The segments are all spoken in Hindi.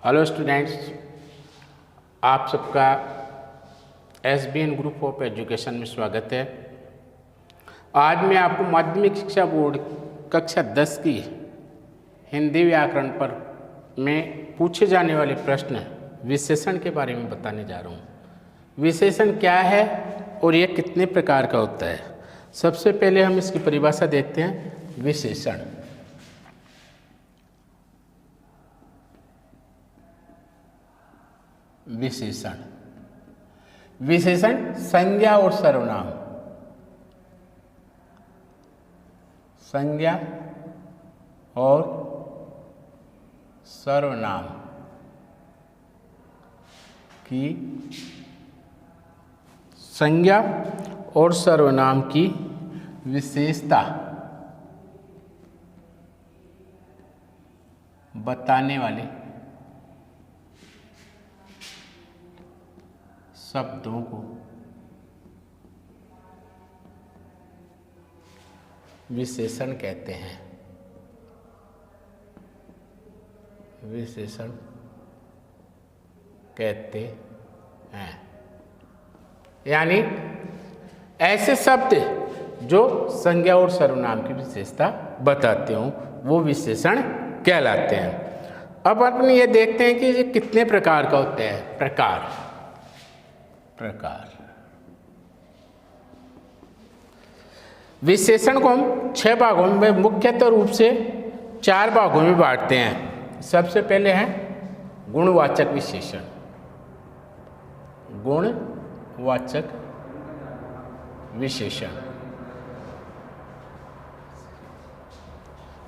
हेलो स्टूडेंट्स, आप सबका SBN ग्रुप ऑफ एजुकेशन में स्वागत है। आज मैं आपको माध्यमिक शिक्षा बोर्ड कक्षा 10 की हिंदी व्याकरण पर में पूछे जाने वाले प्रश्न विशेषण के बारे में बताने जा रहा हूँ। विशेषण क्या है और ये कितने प्रकार का होता है। सबसे पहले हम इसकी परिभाषा देखते हैं। विशेषण विशेषण विशेषण संज्ञा और सर्वनाम, संज्ञा और सर्वनाम की संज्ञा और सर्वनाम की विशेषता बताने वाले शब्दों को विशेषण कहते हैं। विशेषण कहते हैं यानी ऐसे शब्द जो संज्ञा और सर्वनाम की विशेषता बताते हो वो विशेषण कहलाते हैं। अब अपन ये देखते हैं कि ये कितने प्रकार का होते हैं। प्रकार विशेषण को हम 6 भागों में मुख्यतः रूप से 4 भागों में बांटते हैं। सबसे पहले है गुणवाचक विशेषण। गुणवाचक विशेषण,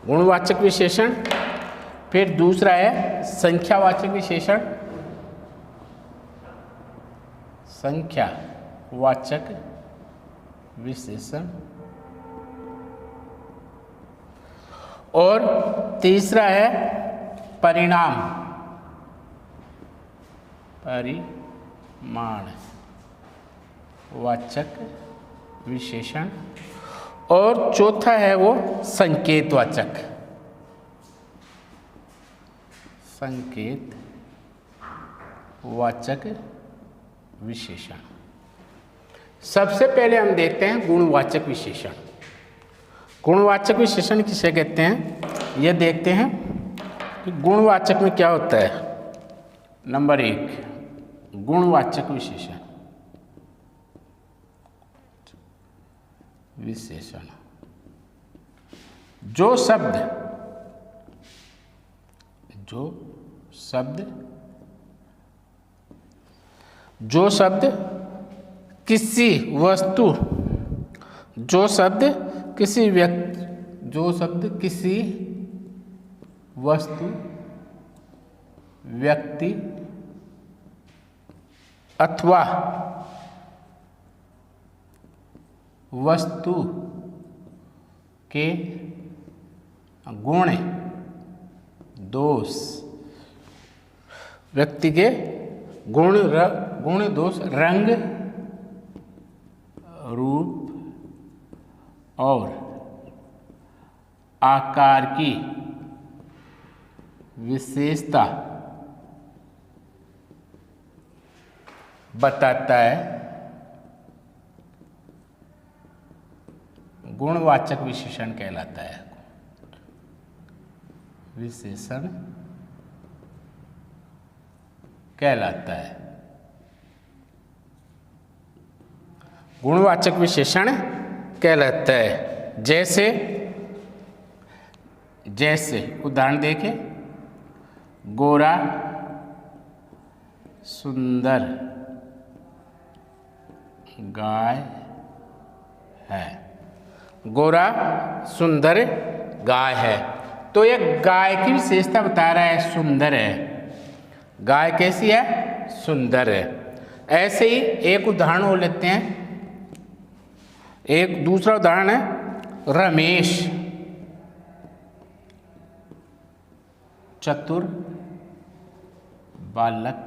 गुणवाचक विशेषण। फिर दूसरा है संख्यावाचक विशेषण, संख्यावाचक विशेषण। और तीसरा है परिमाण वाचक विशेषण। और चौथा है वो संकेतवाचक विशेषण। सबसे पहले हम देखते हैं गुणवाचक विशेषण। गुणवाचक विशेषण किसे कहते हैं यह देखते हैं कि गुणवाचक में क्या होता है। नंबर 1 गुणवाचक विशेषण। जो शब्द किसी वस्तु, जो शब्द किसी वस्तु, व्यक्ति अथवा वस्तु के गुण दोष, व्यक्ति के गुण दोष, रंग, रूप और आकार की विशेषता बताता है, गुणवाचक विशेषण कहलाता है। विशेषण कहलाता है, गुणवाचक विशेषण कहलाता है। जैसे उदाहरण देखें, गोरा सुंदर गाय है। गोरा सुंदर गाय है तो यह गाय की विशेषता बता रहा है, सुंदर है। गाय कैसी है? सुंदर है। ऐसे ही एक उदाहरण और लेते हैं। एक दूसरा उदाहरण है रमेश चतुर बालक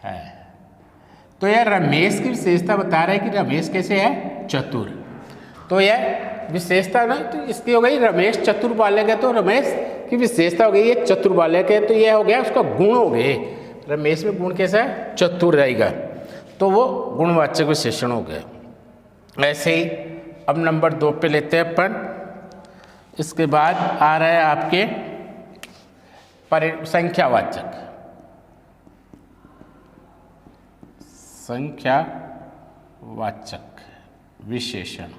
है। तो यह रमेश की विशेषता बता रहा है कि रमेश कैसे है? चतुर। तो यह विशेषता ना, तो इसकी हो गई रमेश चतुर बालक है तो रमेश कि विशेषता हो गई ये चतुर बालक है, तो ये हो गया उसका गुण हो गए। रमेश में गुण कैसा है? चतुर रहेगा, तो वो गुणवाचक विशेषण हो गए। ऐसे ही अब नंबर 2 पे लेते हैं अपन। इसके बाद आ रहा है आपके संख्यावाचक। संख्यावाचक विशेषण।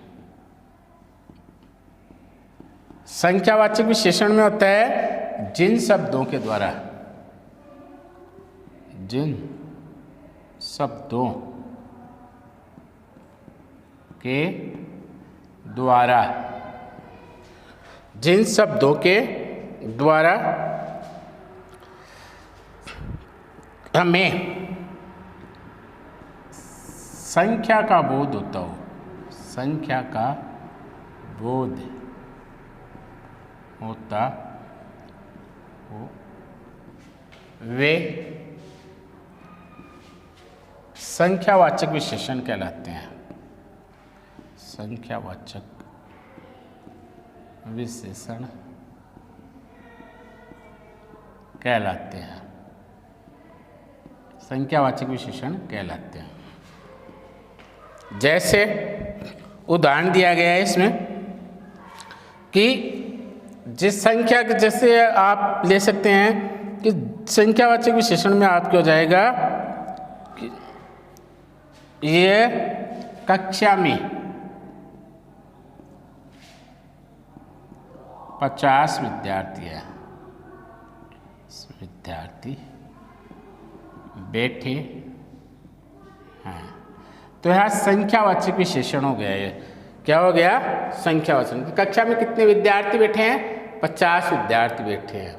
संख्यावाचक विशेषण में होता है जिन शब्दों के द्वारा, जिन शब्दों के द्वारा, जिन शब्दों के द्वारा हमें संख्या का बोध होता हो, संख्या का बोध होता हो, वे संख्यावाचक विशेषण कहलाते हैं। संख्यावाचक विशेषण कहलाते हैं, संख्यावाचक विशेषण कहलाते हैं। जैसे उदाहरण दिया गया है इसमें कि जिस संख्या के, जैसे आप ले सकते हैं कि संख्यावाचक विशेषण में आपको हो जाएगा कि ये कक्षा में 50 विद्यार्थी है, विद्यार्थी बैठे हैं, तो यह संख्यावाचक विशेषण हो गया। ये क्या हो गया? संख्यावाचक। कक्षा में कितने विद्यार्थी बैठे हैं? 50 विद्यार्थी बैठे हैं।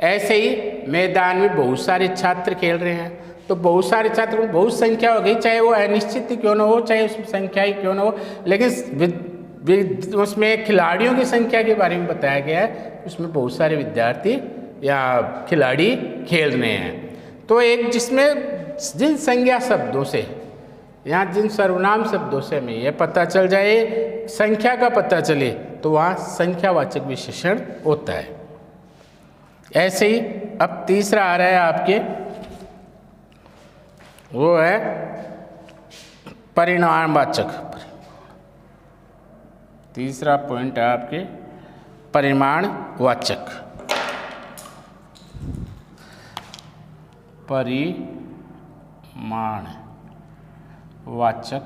ऐसे ही मैदान में बहुत सारे छात्र खेल रहे हैं, तो बहुत सारे छात्र में बहुत संख्या हो गई, चाहे वो अनिश्चित ही क्यों ना हो, चाहे उसमें संख्या ही क्यों ना हो, लेकिन उसमें खिलाड़ियों की संख्या के बारे में बताया गया है, उसमें बहुत सारे विद्यार्थी या खिलाड़ी खेल रहे हैं। तो एक जिसमें जिन संज्ञा शब्दों से, यहाँ जिन सर्वनाम शब्दों से हमें यह पता चल जाए, संख्या का पता चले, तो वहाँ संख्यावाचक विशेषण होता है। ऐसे ही अब तीसरा आ रहा है आपके, वो है परिमाणवाचक। तीसरा पॉइंट है आपके परिमाणवाचक। परिमाणवाचक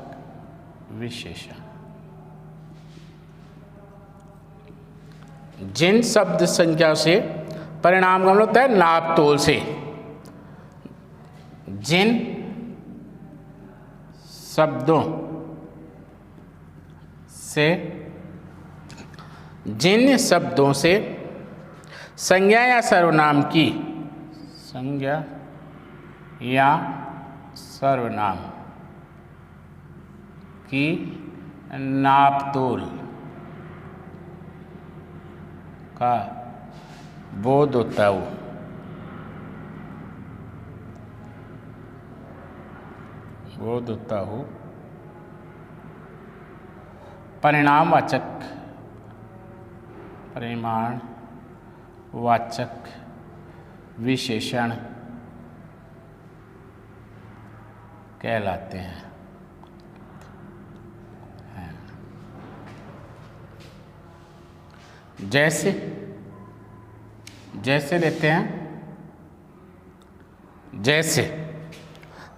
विशेषण जिन शब्द संख्या से, परिणाम का मतलब होता है नाप तोल से, जिन शब्दों से, जिन शब्दों से संज्ञा या सर्वनाम की, संज्ञा या सर्वनाम की नापतोल का बोध होता हो, बोध होता हो, परिणामवाचक, परिमाणवाचक विशेषण कहलाते हैं। जैसे जैसे लेते हैं, जैसे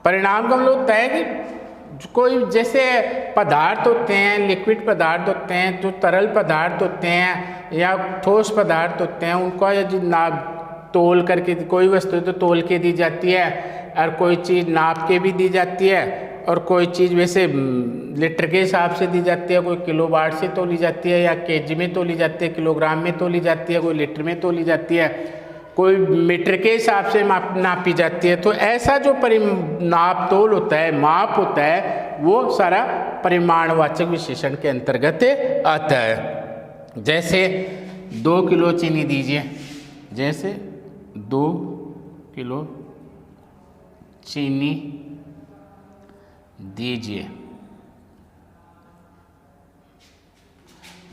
परिणाम का मतलब होता है कि कोई, जैसे पदार्थ होते हैं, लिक्विड पदार्थ होते हैं, जो तरल पदार्थ होते हैं या ठोस पदार्थ होते हैं, उनको यदि नाप तोल करके, कोई वस्तु तो तोल के दी जाती है, और कोई चीज़ नाप के भी दी जाती है, और कोई चीज़ वैसे लीटर के हिसाब से दी जाती है, कोई किलोवाट से तोली जाती है, या केजी में तोली जाती है, किलोग्राम में तोली जाती है, कोई लीटर में तोली जाती है, कोई मीटर के हिसाब से नापी जाती है। तो ऐसा जो नाप तोल होता है, माप होता है, वो सारा परिमाणवाचक विशेषण के अंतर्गत आता है। जैसे 2 किलो चीनी दीजिए, जैसे 2 किलो चीनी दीजिए,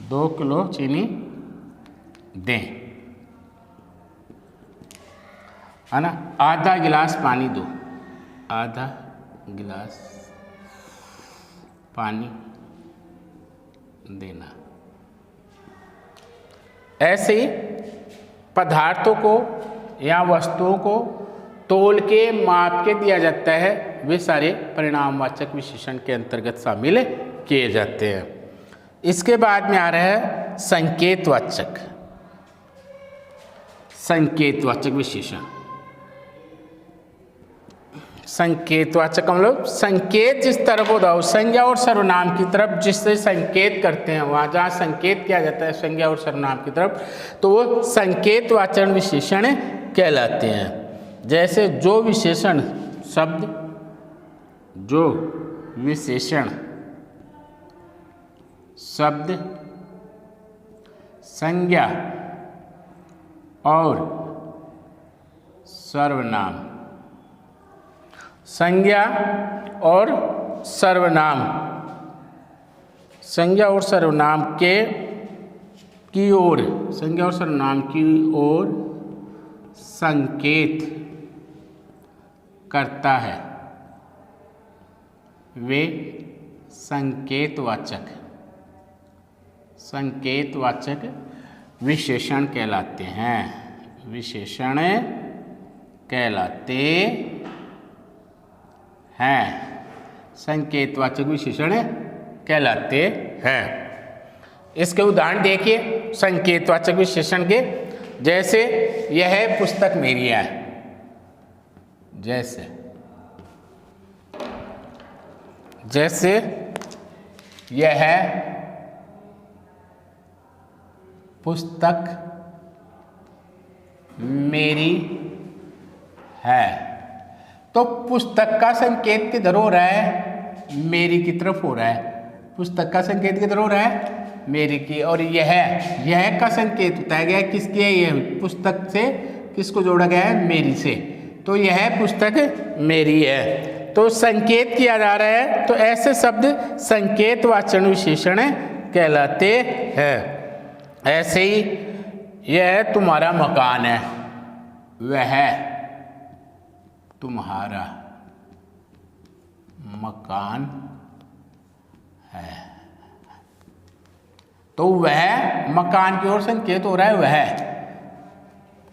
2 किलो चीनी दें। है ना। आधा गिलास पानी दो, आधा गिलास पानी देना। ऐसे ही पदार्थों को या वस्तुओं को तोल के माप के दिया जाता है, वे सारे परिणामवाचक विशेषण के अंतर्गत शामिल किए जाते हैं। इसके बाद में आ रहा है संकेतवाचक, संकेतवाचक विशेषण। संकेतवाचक मतलब संकेत जिस तरफ होता है, संज्ञा और सर्वनाम की तरफ जिससे संकेत करते हैं, वहाँ जहाँ संकेत किया जाता है संज्ञा और सर्वनाम की तरफ, तो वो संकेतवाचक विशेषण कहलाते हैं। जैसे जो विशेषण शब्द, जो विशेषण शब्द, संज्ञा और सर्वनाम, संज्ञा और सर्वनाम, संज्ञा और सर्वनाम की ओर, संज्ञा और सर्वनाम की ओर संकेत करता है, वे संकेतवाचक, संकेतवाचक विशेषण कहलाते हैं, विशेषण कहलाते हैं, संकेतवाचक विशेषण कहलाते हैं। इसके उदाहरण देखिए संकेतवाचक विशेषण के। जैसे यह पुस्तक मेरी है, जैसे जैसे यह पुस्तक मेरी है, तो पुस्तक का संकेत किधर हो रहा है, मेरी की तरफ हो रहा है। पुस्तक का संकेत किधर हो रहा है, मेरी की। और यह का संकेत बताया गया है किसकी है, यह पुस्तक से किसको जोड़ा गया है, मेरी से, तो यह पुस्तक मेरी है। तो संकेत किया जा रहा है, तो ऐसे शब्द संकेतवाचक विशेषण कहलाते हैं। ऐसे ही यह तुम्हारा मकान है, वह तुम्हारा मकान है, तो वह मकान की ओर संकेत हो रहा है, वह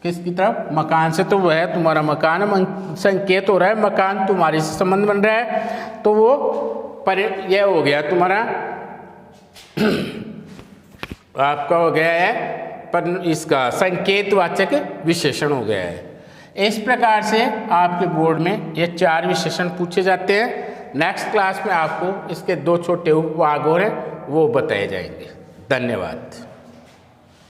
किसकी तरफ, मकान से, तो वह तुम्हारा मकान है, संकेत हो रहा है मकान तुम्हारे से संबंध बन रहा है, तो वो यह हो गया तुम्हारा आपका हो गया है पर इसका संकेतवाचक विशेषण हो गया है। इस प्रकार से आपके बोर्ड में ये 4 विशेषण पूछे जाते हैं। नेक्स्ट क्लास में आपको इसके 2 छोटे उपभाग और हैं वो बताए जाएंगे। धन्यवाद।